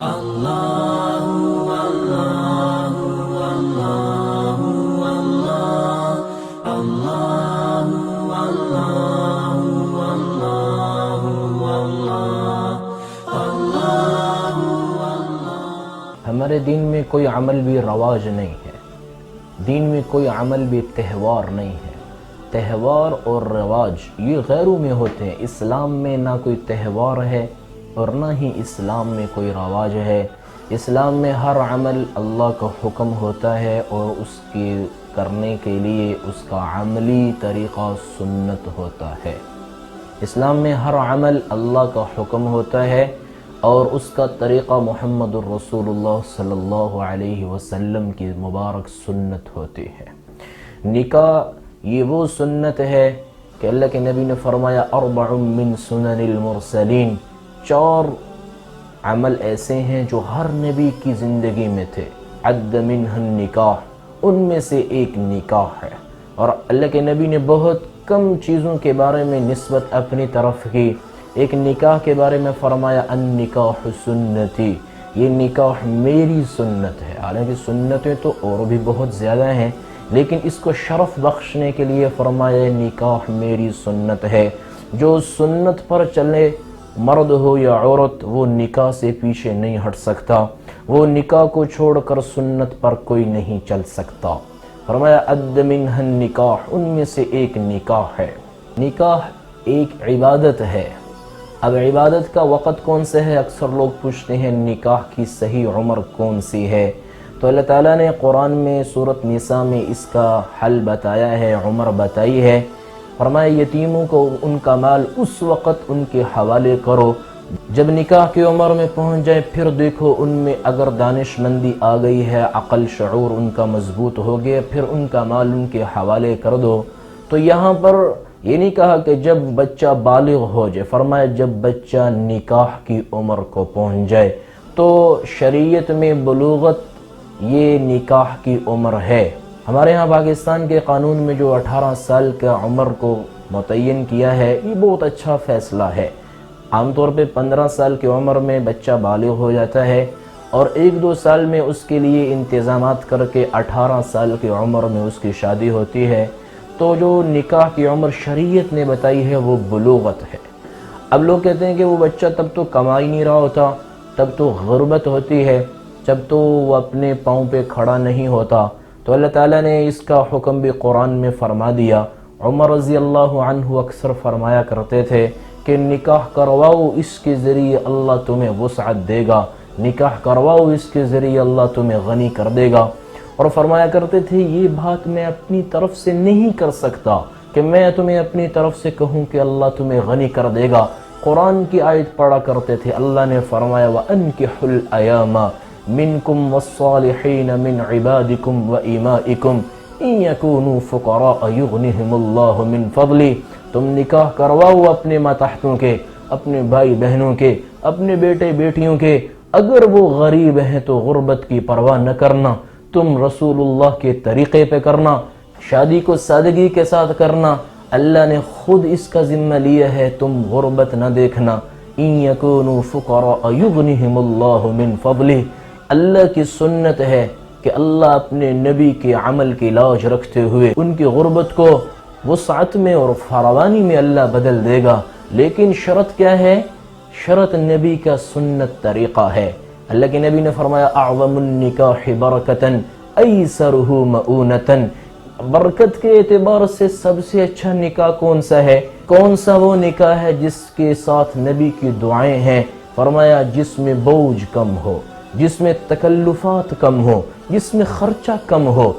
ہمارے دین میں کوئی عمل بھی رواج نہیں ہے، دین میں کوئی عمل بھی تہوار نہیں ہے۔ تہوار اور رواج یہ غیروں میں ہوتے ہیں، اسلام میں نہ کوئی تہوار ہے اور نہ ہی اسلام میں کوئی رواج ہے۔ اسلام میں ہر عمل اللہ کا حکم ہوتا ہے اور اس کے کرنے کے لیے اس کا عملی طریقہ سنت ہوتا ہے۔ اسلام میں ہر عمل اللہ کا حکم ہوتا ہے اور اس کا طریقہ محمد الرسول اللہ صلی اللہ علیہ وسلم کی مبارک سنت ہوتی ہے۔ نکاح یہ وہ سنت ہے کہ اللہ کے نبی نے فرمایا اربع من سنن المرسلین، 4 عمل ایسے ہیں جو ہر نبی کی زندگی میں تھے، عد منہ النکاح، ان میں سے ایک نکاح ہے۔ اور اللہ کے نبی نے بہت کم چیزوں کے بارے میں نسبت اپنی طرف کی، ایک نکاح کے بارے میں فرمایا النکاح سنتی، یہ نکاح میری سنت ہے۔ حالانکہ سنتیں تو اور بھی بہت زیادہ ہیں، لیکن اس کو شرف بخشنے کے لیے فرمایا نکاح میری سنت ہے۔ جو سنت پر چلے مرد ہو یا عورت، وہ نکاح سے پیچھے نہیں ہٹ سکتا، وہ نکاح کو چھوڑ کر سنت پر کوئی نہیں چل سکتا۔ فرمایا عد منہ النکاح، ان میں سے ایک نکاح ہے۔ نکاح ایک عبادت ہے۔ اب عبادت کا وقت کون سے ہے؟ اکثر لوگ پوچھتے ہیں نکاح کی صحیح عمر کون سی ہے؟ تو اللہ تعالیٰ نے قرآن میں سورۃ نساء میں اس کا حل بتایا ہے، عمر بتائی ہے۔ فرمایا یتیموں کو ان کا مال اس وقت ان کے حوالے کرو جب نکاح کی عمر میں پہنچ جائے، پھر دیکھو ان میں اگر دانش مندی آ گئی ہے، عقل شعور ان کا مضبوط ہو گیا، پھر ان کا مال ان کے حوالے کر دو۔ تو یہاں پر یہ نہیں کہا کہ جب بچہ بالغ ہو جائے، فرمایا جب بچہ نکاح کی عمر کو پہنچ جائے۔ تو شریعت میں بلوغت یہ نکاح کی عمر ہے۔ ہمارے ہاں پاکستان کے قانون میں جو 18 سال کا عمر کو متعین کیا ہے، یہ بہت اچھا فیصلہ ہے۔ عام طور پہ 15 سال کی عمر میں بچہ بالغ ہو جاتا ہے اور 1-2 سال میں اس کے لیے انتظامات کر کے 18 سال کی عمر میں اس کی شادی ہوتی ہے۔ تو جو نکاح کی عمر شریعت نے بتائی ہے وہ بلوغت ہے۔ اب لوگ کہتے ہیں کہ وہ بچہ تب تو کما ہی نہیں رہا ہوتا، تب تو غربت ہوتی ہے، جب تو وہ اپنے پاؤں پہ کھڑا نہیں ہوتا۔ تو اللہ تعالیٰ نے اس کا حکم بھی قرآن میں فرما دیا۔ عمر رضی اللہ عنہ اکثر فرمایا کرتے تھے کہ نکاح کرواؤ، اس کے ذریعے اللہ تمہیں وسعت دے گا، نکاح کرواؤ، اس کے ذریعے اللہ تمہیں غنی کر دے گا۔ اور فرمایا کرتے تھے یہ بات میں اپنی طرف سے نہیں کر سکتا کہ میں تمہیں اپنی طرف سے کہوں کہ اللہ تمہیں غنی کر دے گا۔ قرآن کی آیت پڑھا کرتے تھے، اللہ نے فرمایا وَأَنكِحُوا الْأَيَامَ مِنْكُمْ وَالصَّالِحِينَ مِنْ عِبَادِكُمْ وَإِمَائِكُمْ إِنْ يَكُونُوا فُقَرَاءَ يُغْنِهِمُ اللَّهُ مِنْ فَضْلِهِ، تم نکاح کرواؤ اپنے ماتحتوں کے، اپنے بھائی بہنوں کے، اپنے بیٹے بیٹیوں کے، اگر وہ غریب ہیں تو غربت کی پرواہ نہ کرنا، تم رسول اللہ کے طریقے پہ کرنا، شادی کو سادگی کے ساتھ کرنا، اللہ نے خود اس کا ذمہ لیا ہے، تم غربت نہ دیکھنا۔ ان یکونوا فقراء یغنہم اللہ من فضلہ، اللہ کی سنت ہے کہ اللہ اپنے نبی کے عمل کی لاج رکھتے ہوئے ان کی غربت کو وسعت میں اور فراوانی میں اللہ بدل دے گا۔ لیکن شرط کیا ہے؟ شرط نبی کا سنت طریقہ ہے۔ اللہ کے نبی نے فرمایا اعظم النکاح برکتاً ایسرہ مؤونتاً، برکت کے اعتبار سے سب سے اچھا نکاح کون سا ہے؟ کون سا وہ نکاح ہے جس کے ساتھ نبی کی دعائیں ہیں؟ فرمایا جس میں بوجھ کم ہو، جس میں تکلفات کم ہو، جس میں خرچہ کم ہو۔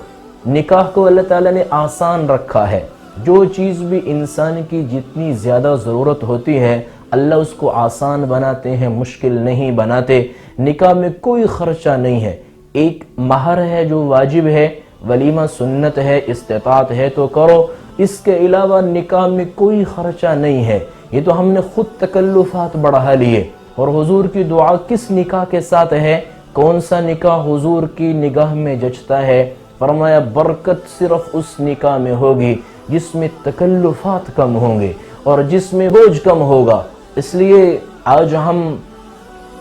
نکاح کو اللہ تعالیٰ نے آسان رکھا ہے۔ جو چیز بھی انسان کی جتنی زیادہ ضرورت ہوتی ہے اللہ اس کو آسان بناتے ہیں، مشکل نہیں بناتے۔ نکاح میں کوئی خرچہ نہیں ہے، ایک مہر ہے جو واجب ہے، ولیمہ سنت ہے، استطاعت ہے تو کرو، اس کے علاوہ نکاح میں کوئی خرچہ نہیں ہے۔ یہ تو ہم نے خود تکلفات بڑھا لیے۔ اور حضور کی دعا کس نکاح کے ساتھ ہے؟ کون سا نکاح حضور کی نگاہ میں جچتا ہے؟ فرمایا برکت صرف اس نکاح میں ہوگی جس میں تکلفات کم ہوں گے اور جس میں بوجھ کم ہوگا۔ اس لیے آج ہم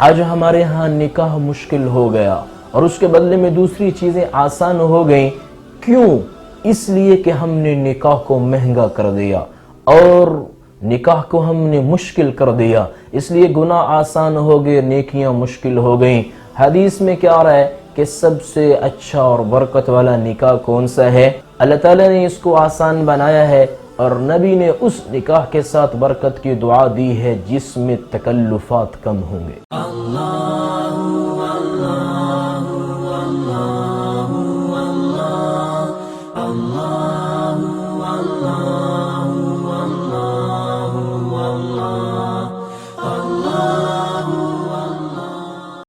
آج ہمارے ہاں نکاح مشکل ہو گیا اور اس کے بدلے میں دوسری چیزیں آسان ہو گئیں. کیوں؟ اس لیے کہ ہم نے نکاح کو مہنگا کر دیا اور نکاح کو ہم نے مشکل کر دیا. اس لیے گناہ آسان ہو گئے، نیکیاں مشکل ہو گئیں. حدیث میں کیا آ رہا ہے کہ سب سے اچھا اور برکت والا نکاح کون سا ہے؟ اللہ تعالیٰ نے اس کو آسان بنایا ہے اور نبی نے اس نکاح کے ساتھ برکت کی دعا دی ہے جس میں تکلفات کم ہوں گے.